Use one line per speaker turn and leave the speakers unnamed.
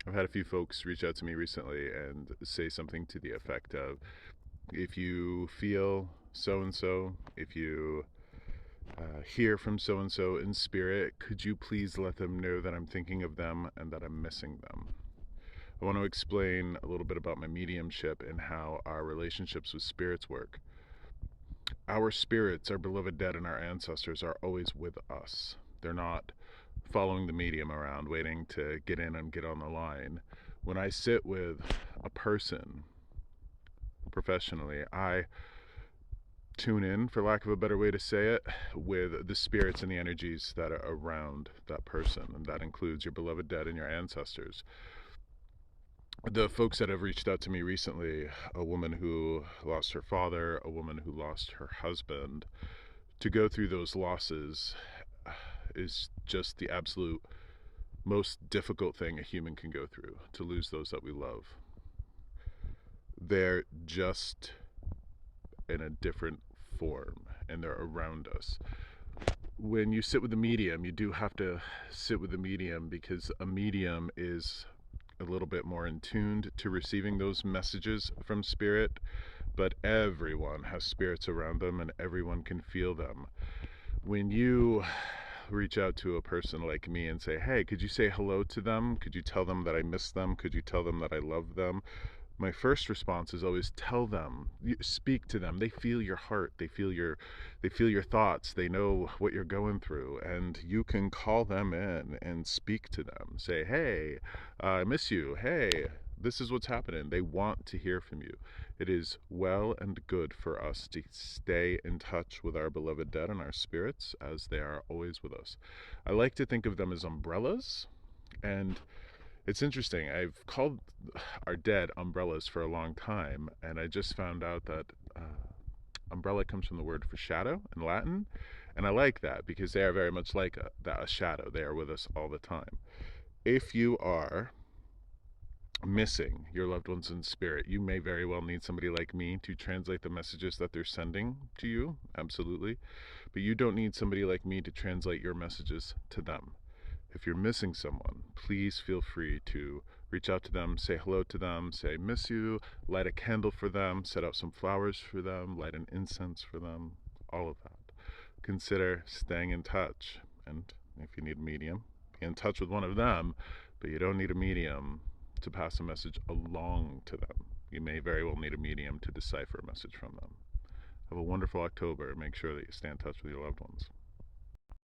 I've had a few folks reach out to me recently and say something to the effect of, if you feel so and so, if you hear from so and so in spirit, could you please let them know that I'm thinking of them and that I'm missing them? I want to explain a little bit about my mediumship and how our relationships with spirits work. Our spirits, our beloved dead, and our ancestors are always with us. They're not following the medium around, waiting to get in and get on the line. When I sit with a person professionally, I tune in, for lack of a better way to say it, with the spirits and the energies that are around that person, and that includes your beloved dead and your ancestors. The folks that have reached out to me recently, a woman who lost her father, a woman who lost her husband, to go through those losses is just the absolute most difficult thing a human can go through, to lose those that we love. They're just in a different form and they're around us. When you sit with the medium, you do have to sit with the medium because a medium is a little bit more in tuned to receiving those messages from spirit, but everyone has spirits around them and everyone can feel them. When you reach out to a person like me and say, hey, could you say hello to them? Could you tell them that I miss them? Could you tell them that I love them? My first response is always tell them, speak to them. They feel your heart, they feel your thoughts, they know what you're going through, and you can call them in and speak to them. Say, hey, I miss you. Hey, this is what's happening. They want to hear from you. It is well and good for us to stay in touch with our beloved dead and our spirits, as they are always with us. I like to think of them as umbrellas, and it's interesting. I've called our dead umbrellas for a long time, and I just found out that umbrella comes from the word for shadow in Latin, and I like that because they are very much like a shadow. They are with us all the time. If you are missing your loved ones in spirit, you may very well need somebody like me to translate the messages that they're sending to you, absolutely. But you don't need somebody like me to translate your messages to them. If you're missing someone, please feel free to reach out to them, say hello to them, say miss you, light a candle for them, set out some flowers for them, light an incense for them, all of that. Consider staying in touch. And if you need a medium, be in touch with one of them, but you don't need a medium to pass a message along to them. You may very well need a medium to decipher a message from them. Have a wonderful October. Make sure that you stay in touch with your loved ones.